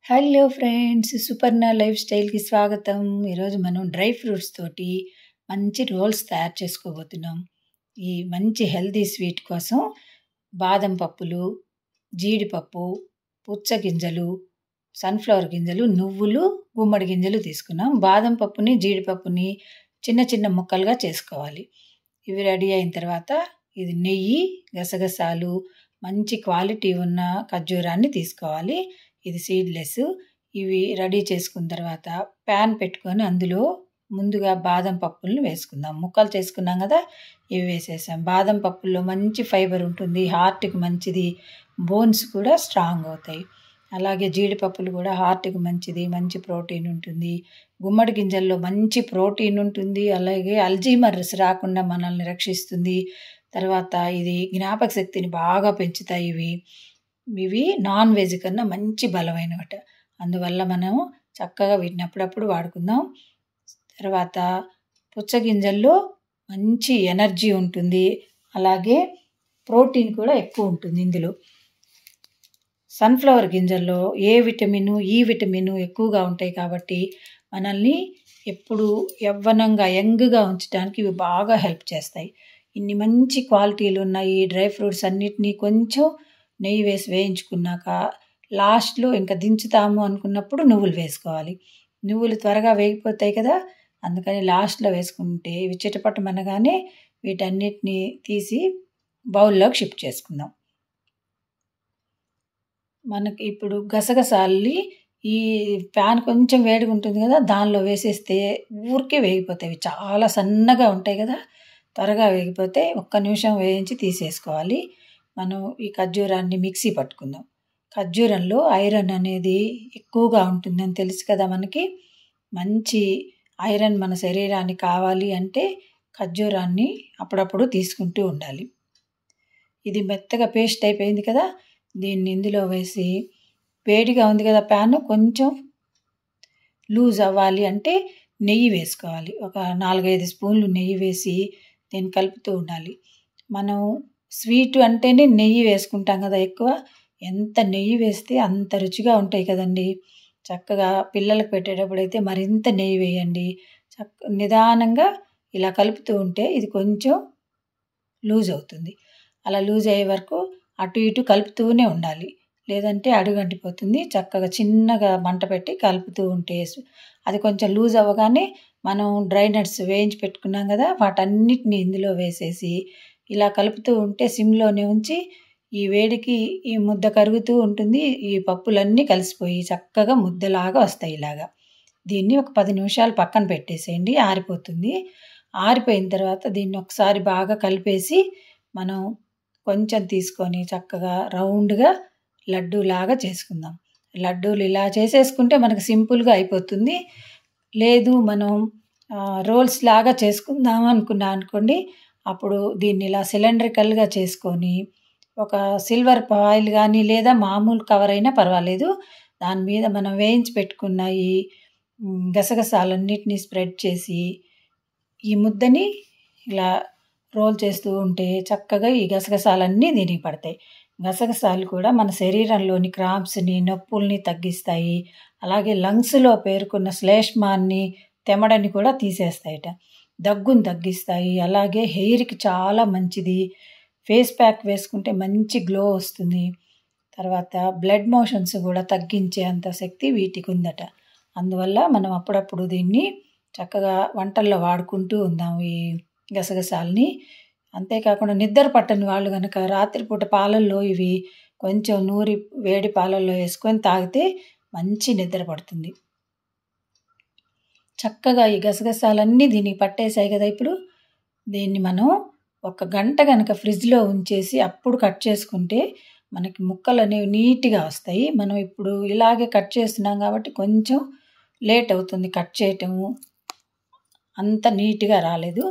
Hello friends, Suparna life స్టైల్‌కి స్వాగతం. ఈరోజు మనం డ్రై ఫ్రూట్స్ తోటి మంచి రోల్స్ తయారు చేసుకోబోతున్నాం. ఈ మంచి హెల్తీ స్వీట్ కోసం బాదం పప్పులు, జీడిపప్పు, పుచ్చగింజలు, సన్‌ఫ్లవర్ గింజలు, నువ్వులు, గుమ్మడి గింజలు తీసుకున్నాం. బాదం పప్పుని, జీడిపప్పుని చిన్న చిన్న ముక్కలుగా చేసుకోవాలి. ఇవి రెడీ అయిన తర్వాత ఇది నెయ్యి, గసగసాలు, మంచి క్వాలిటీ ఉన్న ఖర్జూరాన్ని తీసుకోవాలి. ఇది సీడ్లెస్. ఇవి రెడీ చేసుకున్న తర్వాత ప్యాన్ పెట్టుకొని అందులో ముందుగా బాదం పప్పులను వేసుకుందాం. ముక్కలు చేసుకున్నాం కదా, ఇవి వేసేసాం. బాదం పప్పుల్లో మంచి ఫైబర్ ఉంటుంది, హార్ట్కి మంచిది, బోన్స్ కూడా స్ట్రాంగ్ అవుతాయి. అలాగే జీడిపప్పులు కూడా హార్ట్కి మంచిది, మంచి ప్రోటీన్ ఉంటుంది. గుమ్మడి గింజల్లో మంచి ప్రోటీన్ ఉంటుంది, అలాగే అల్జీమర్స్ రాకుండా మనల్ని రక్షిస్తుంది. తర్వాత ఇది జ్ఞాపక శక్తిని బాగా పెంచుతాయి. ఇవి నాన్ వెజ్ కన్నా మంచి బలమైనవట. అందువల్ల మనం చక్కగా వీటిని అప్పుడప్పుడు వాడుకుందాం. తర్వాత పుచ్చగింజల్లో మంచి ఎనర్జీ ఉంటుంది, అలాగే ప్రోటీన్ కూడా ఎక్కువ ఉంటుంది ఇందులో. సన్‌ఫ్లవర్ గింజల్లో ఏ విటమిన్, ఈ విటమిన్ ఎక్కువగా ఉంటాయి కాబట్టి మనల్ని ఎప్పుడు యవ్వనంగా, యంగ్గా ఉంచడానికి ఇవి బాగా హెల్ప్ చేస్తాయి. ఇన్ని మంచి క్వాలిటీలు ఉన్నాయి డ్రై ఫ్రూట్స్ అన్నిటినీ కొంచెం నెయ్యి వేసి వేయించుకున్నాక లాస్ట్లో ఇంకా దించుతాము అనుకున్నప్పుడు నువ్వులు వేసుకోవాలి. నువ్వులు త్వరగా వేగిపోతాయి కదా, అందుకని లాస్ట్లో వేసుకుంటే ఇవి చిటపటమనగానే వీటన్నిటిని తీసి బౌల్లోకి షిఫ్ట్ చేసుకుందాం. మనకి ఇప్పుడు గసగసాలని ఈ ప్యాన్ కొంచెం వేడిగా ఉంటుంది కదా, దానిలో వేసేస్తే ఊరికే వేగిపోతాయి. చాలా సన్నగా ఉంటాయి కదా, త్వరగా వేగిపోతే ఒక్క నిమిషం వేయించి తీసేసుకోవాలి. మనం ఈ ఖర్జూరాన్ని మిక్సీ పట్టుకుందాం. ఖర్జూరంలో ఐరన్ అనేది ఎక్కువగా ఉంటుందని తెలుసు కదా మనకి. మంచి ఐరన్ మన శరీరానికి కావాలి అంటే ఖర్జూరాన్ని అప్పుడప్పుడు తీసుకుంటూ ఉండాలి. ఇది మెత్తగా పేస్ట్ అయిపోయింది కదా, దీన్ని ఇందులో వేసి, వేడిగా ఉంది కదా ప్యాన్, కొంచెం లూజ్ అవ్వాలి అంటే నెయ్యి వేసుకోవాలి. ఒక 4-5 స్పూన్లు నెయ్యి వేసి దీన్ని కలుపుతూ ఉండాలి. మనం స్వీట్ అంటేనే నెయ్యి వేసుకుంటాం కదా ఎక్కువ. ఎంత నెయ్యి వేస్తే అంత రుచిగా ఉంటాయి కదండి. చక్కగా పిల్లలకు పెట్టేటప్పుడైతే మరింత నెయ్యి వేయండి. నిదానంగా ఇలా కలుపుతూ ఉంటే ఇది కొంచెం లూజ్ అవుతుంది. అలా లూజ్ అయ్యే వరకు అటు ఇటు కలుపుతూనే ఉండాలి, లేదంటే అడుగంటిపోతుంది. చక్కగా చిన్నగా మంట పెట్టి కలుపుతూ ఉంటే అది కొంచెం లూజ్ అవ్వగానే మనం డ్రై నట్స్ వేయించి పెట్టుకున్నాం కదా, వాటన్నిటిని ఇందులో వేసేసి ఇలా కలుపుతూ ఉంటే సిమ్లోనే ఉంచి, ఈ వేడికి ఈ ముద్ద కరుగుతూ ఉంటుంది. ఈ పప్పులన్నీ కలిసిపోయి చక్కగా ముద్దలాగా వస్తాయి. ఇలాగా దీన్ని ఒక 10 నిమిషాలు పక్కన పెట్టేసేయండి, ఆరిపోతుంది. ఆరిపోయిన తర్వాత దీన్ని ఒకసారి బాగా కలిపేసి మనం కొంచెం తీసుకొని చక్కగా రౌండ్గా లడ్డూలాగా చేసుకుందాం. లడ్డూలు ఇలా చేసేసుకుంటే మనకు సింపుల్గా అయిపోతుంది. లేదు మనం రోల్స్ లాగా చేసుకుందాం అనుకోండి, అప్పుడు దీన్ని ఇలా సిలిండ్రికల్గా చేసుకొని ఒక సిల్వర్ ఫాయిల్ కానీ లేదా మామూలు కవర్ అయినా పర్వాలేదు, దాని మీద మనం వేయించి పెట్టుకున్న ఈ గసగసాలన్నిటినీ స్ప్రెడ్ చేసి ఈ ముద్దని ఇలా రోల్ చేస్తూ ఉంటే చక్కగా ఈ గసగసాలన్నీ దీనికి పడతాయి. గసగసాలు కూడా మన శరీరంలోని క్రాంప్స్ని, నొప్పుల్ని తగ్గిస్తాయి. అలాగే లంగ్స్లో పేరుకున్న శ్లేష్మాన్ని, తెమడని కూడా తీసేస్తాయట. దగ్గును తగ్గిస్తాయి. అలాగే హెయిర్కి చాలా మంచిది. ఫేస్ ప్యాక్ వేసుకుంటే మంచి గ్లో వస్తుంది. తర్వాత బ్లడ్ మోషన్స్ కూడా తగ్గించే అంత శక్తి వీటికి ఉందట. అందువల్ల మనం అప్పుడప్పుడు దీన్ని చక్కగా వంటల్లో వాడుకుంటూ ఉందాం ఈ గసగసాలని. అంతేకాకుండా నిద్ర పట్టని వాళ్ళు కనుక రాత్రిపూట పాలల్లో ఇవి కొంచెం నూరి వేడి పాలల్లో వేసుకొని తాగితే మంచి నిద్ర పడుతుంది. చక్కగా ఈ గసగసాలన్నీ దీనికి పట్టేసాయి కదా, ఇప్పుడు దీన్ని మనం 1 గంట కనుక ఫ్రిడ్జ్లో ఉంచేసి అప్పుడు కట్ చేసుకుంటే మనకి ముక్కలు అనేవి నీట్గా వస్తాయి. మనం ఇప్పుడు ఇలాగే కట్ చేస్తున్నాం కాబట్టి కొంచెం లేట్ అవుతుంది కట్ చేయటము, అంత నీట్గా రాలేదు.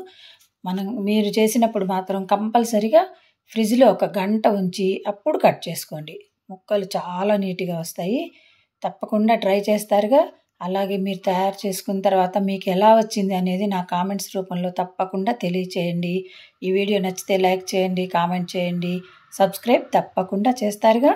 మీరు చేసినప్పుడు మాత్రం కంపల్సరిగా ఫ్రిడ్జ్లో 1 గంట ఉంచి అప్పుడు కట్ చేసుకోండి, ముక్కలు చాలా నీట్గా వస్తాయి. తప్పకుండా ట్రై చేస్తారుగా. అలాగే మీరు తయారు చేసుకున్న తర్వాత మీకు ఎలా వచ్చింది అనేది నా కామెంట్స్ రూపంలో తప్పకుండా తెలియచేయండి. ఈ వీడియో నచ్చితే లైక్ చేయండి, కామెంట్ చేయండి, సబ్స్క్రైబ్ తప్పకుండా చేస్తారుగా.